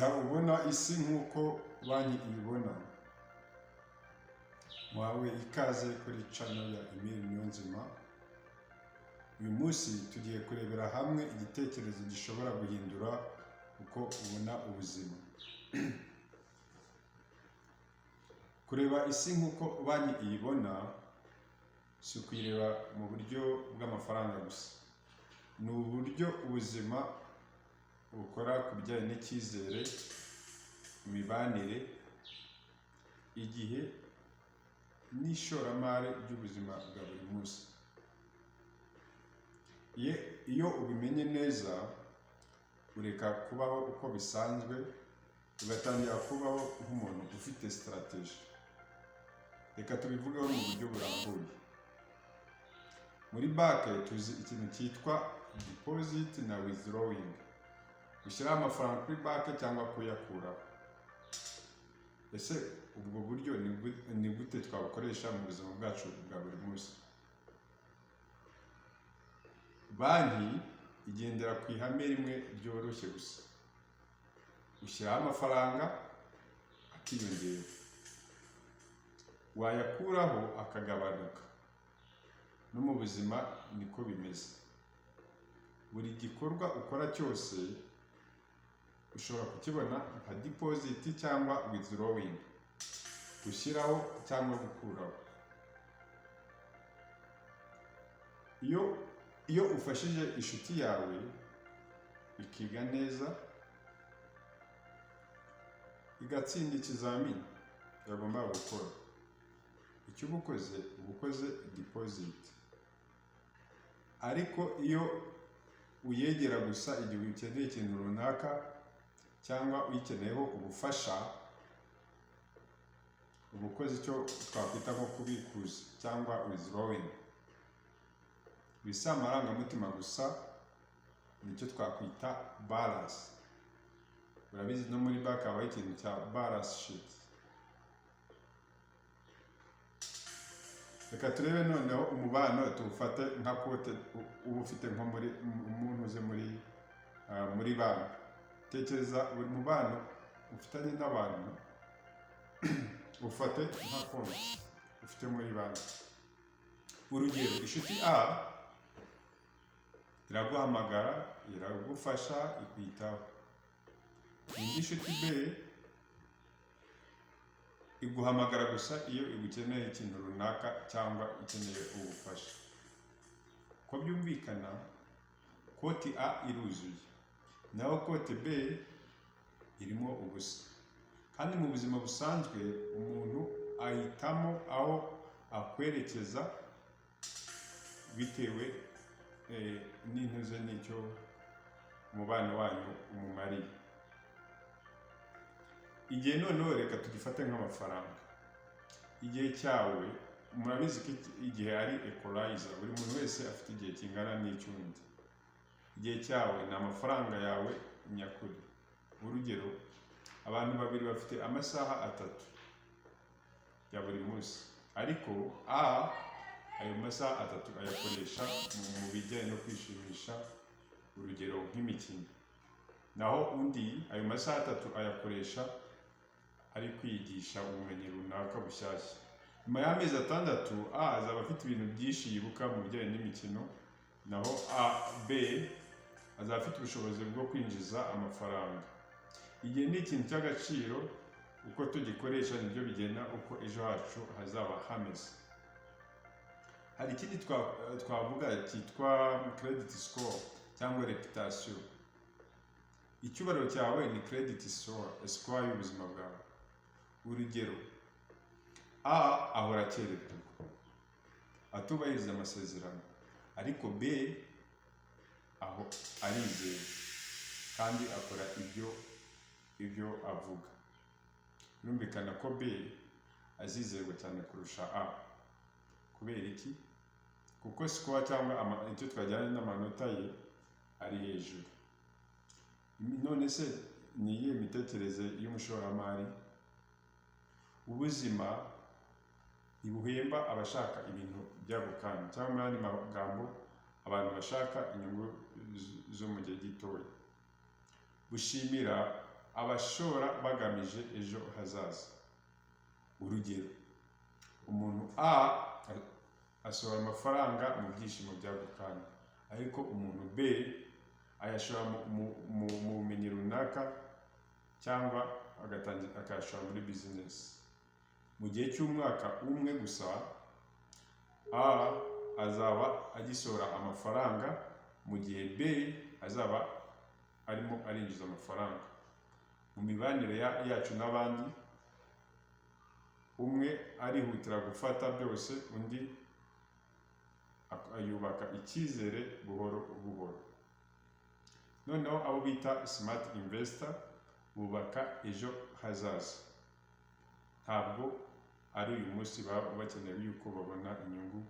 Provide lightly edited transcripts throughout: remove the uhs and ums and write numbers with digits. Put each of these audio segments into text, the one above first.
jya ubona isi nk'uko banki ibibona. Wawe ikaze kuri channel ya Emile Niyonzima. Uyu munsi tugiye kurebera hamwe igitekerezo gishobora guhindura uko ubona ubuzima. Kureba isi nk'uko banki iyibona si ukuyireba mu buryo bw'amafaranga gusa, ni uburyo ubuzima bukora ku bijyanye n'icyizere, imibanire, igihe n'ishoramari ry'ubuzima bwa buri munsi. Iyo ubimenye neza, ureka kubaho uko bisanzwe, ugatangira kubaho nk'umuntu ufite strategy. Reka tubivugeho mu buryo burambuye. Muri banki tuzi ikintu cyitwa deposit na withdrawing. Gushyiraho amafaranga kuri banki cyangwa kuyakuraho. Ese ubwo buryo ni gute twabukoresha mu buzima bwacu bwa buri munsi? Banki igendera ku ihame rimwe ryoroshye gusa. Ushyiraho amafaranga akiyongera, wayakuraho akagabanuka. No mu buzima niko bimeze. Buri gikorwa ukora cyose ushobora kukibona nka deposit cyangwa withdrawing, gushyiraho cyangwa gukuraho. Iyo ufashije inshuti yawe ikiga neza, igatsinda ikizamini yagomba gukora, icyo uba ukoze deposit. Ariko iyo uyegera gusa igihe ukeneye ikintu runaka cyangwa uyikeneyeho ubufasha, uba ukoze icyo twakwita nko kubikuza cyangwa withdrawing. Bisa amarangamutima gusa, nicyo twakwita balance. Urabizi no muri banki habaho ikintu cya balance sheet. Reka turebe noneho umubano tuwufate nka kote uba ufite nko umuntu uze muri banki. Tekereza buri mubano ufitanye n'abantu ufate nka konti ufite muri banki. Urugero, inshuti A iraguhamagara, iragufasha, ikwitaho. Indi nshuti B iguhamagara gusa iyo igukeneye ikintu runaka cyangwa ikeneye ubufasha. Ko byumvikana, konti A iruzuye, naho konti B irimo ubusa. Kandi mu buzima busanzwe umuntu ahitamo aho akwerekeza bitewe n'intuze n'icyo umubano wanyu umumariye. Igihe noneho reka tugifate nk'amafaranga. Igihe cyawe, murabizi ko igihe ari equalizer, buri muntu wese afite igihe kingana n'icy'undi. Igihe cyawe ni amafaranga yawe nyakuri. Urugero, abantu babiri bafite amasaha 3 ya buri munsi, ariko A ayo masaha 3 ayakoresha mu bijyanye no kwishimisha, urugero nk'imikino. Naho undi ayo masaha 3 ayakoresha ari kwigisha ubumenyi runaka bushyashya. Nyuma y'amezi 6 A azaba afite ibintu byinshi yibuka mu bijyanye n'imikino, naho B azaba afite ubushobozi bwo kwinjiza amafaranga. Igihe ni ikintu cy'agaciro, uko tugikoresha nibyo bigena uko ejo hacu hazaba hameze. Hari ikindi twavuga cyitwa credit score cyangwa reputation. Icyubahiro cyawe ni credit score y'ubuzima bwawe. Urugero, A ahora akererwa, atubahiriza amasezerano, ariko B aho arizeye kandi akora ibyo avuga. Birumvikana ko B azizerwa cyane kurusha A. Kubera iki? Kuko score cyangwa icyo twajyanye n'amanota ye ari hejuru. None se ni iyihe mitekerereze y'umushoramari? Ubuzima ntibuhemba abashaka ibintu by'ako kanya, cyangwa mu yandi magambo abantu bashaka inyungu zo mu gihe gitoya. Bushimira abashora bagamije ejo hazaza. Urugero, umuntu A ashora amafaranga mu byishimo by'ako kanya, ariko umuntu B ayashora mu bumenyi runaka cyangwa akayashora muri business. Mu gihe cy'umwaka umwe gusa, A azaba agisora amafaranga, mu gihe B azaba arimo arinjiza amafaranga. Mu mibanire yacu n'abandi, umwe arihutira gufata byose, undi yubaka icyizere buhoro buhoro. Noneho abo bita smart investor bubaka ejo hazaza. Ntabwo ari uyu munsi baba bakeneye yuko babona inyungu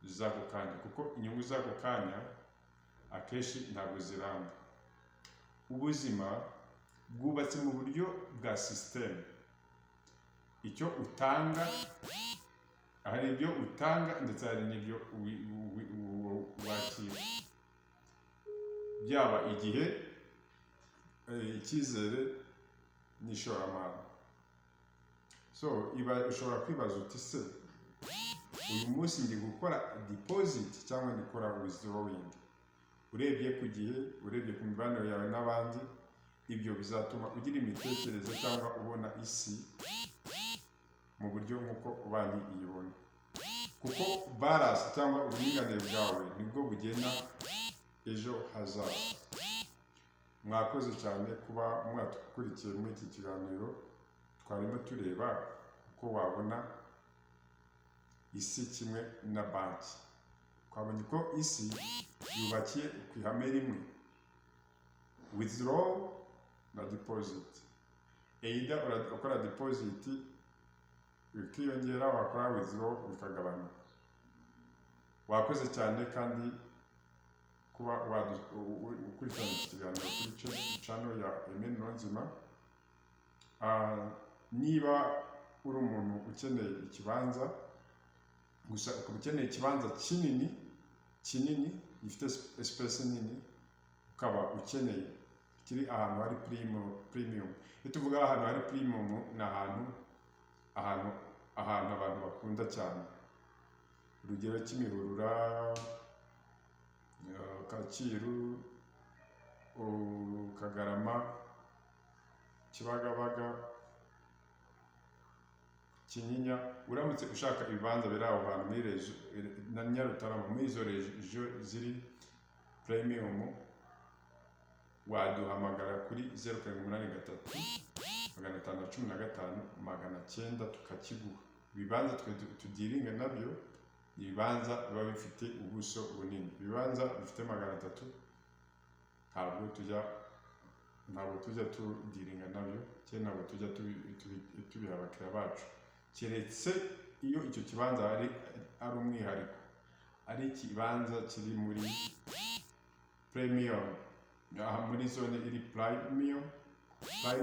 z'ako kanya, kuko inyungu z'ako kanya akenshi ntabwo ziramba. Ubuzima bwubatse mu buryo bwa system. Icyo utanga, hari ibyo utanga ndetse hari n'ibyo wakira, byaba igihe, icyizere n'ishoramari. So ushobora kwibaza uti se uyu munsi ndi gukora deposit cyangwa ndikora withdrawing? Urebye ku gihe, urebye ku mibanire yawe n'abandi, ibyo bizatuma ugira imitekerereze cyangwa ubona isi mu buryo nk'uko banki iyibona, kuko balance cyangwa uburinganire bwawe nibwo bugena ejo hazaza. Mwakoze cyane kuba mwakurikiye muri iki kiganiro. Twarimo tureba uko wabona isi kimwe na banki. Twabonye ko isi yubakiye ku ihame rimwe: withdraw na deposit. Either ukora deposit bikiyongera, wakora withdraw bikagabanuka. Wakoze cyane kandi kuba ukurikirana iki kiganiro kuri channel ya Aime Niyonzima. Niba uri umuntu ukeneye ikibanza, gusa ukaba ukeneye ikibanza kinini gifite space nini, ukaba ukeneye kiri ahantu hari premium. Iyo tuvuga ahantu hari premium, ni ahantu abantu bakunda cyane. Urugero Kimihurura, Kacyiru, Kagarama, Kibagabaga, Kinyinya. Uramutse ushaka ibibanza biri aho hantu muri na Nyarutarama, muri izo regio ziri premium, waduhamagara kuri 0783 515 900 tukakiguha. Ibibanza tudiringa nabyo, ibibanza biba bifite ubuso bunini. Ibibanza bifite 300 ntabwo tujya tudiringa nabyo, cyangwa ntabwo tujya tubiha abakiriya bacu, keretse iyo icyo kibanza ari umwihariko, ari ikibanza kiri muri premium, muri zone iri premium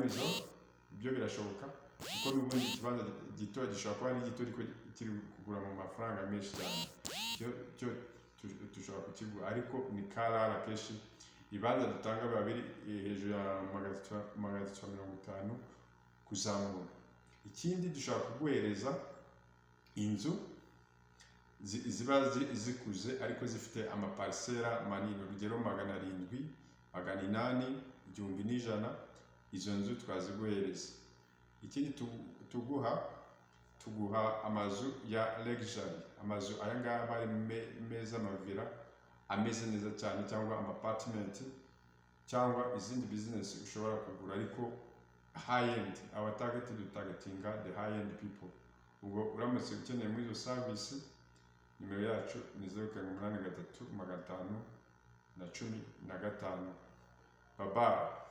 zone. Ibyo birashoboka, kuko n'ubundi ikibanza gito gishobora kuba ari gito ariko kiri kugura mu mafaranga menshi cyane. Cyo dushobora kukigura, ariko ni karara kenshi. Ibibanza dutanga biba biri hejuru ya 150 kuzamura. Ikindi, dushobora kuguhereza inzu ziba zikuze ariko zifite amaparisera manini, urugero 700, 800, 1100. Izo nzu twaziguhereza. Ikindi tuguha amazu ya luxury. Amazu aya ngaya aba ari meza, amavira ameze neza cyane, cyangwa amapartment, cyangwa izindi business ushobora kugura, ariko high end. Our targetinga the high end people. Ubwo uramutse ukeneye muri izo service, nimero yacu ni 0783 515 15. Bye bye.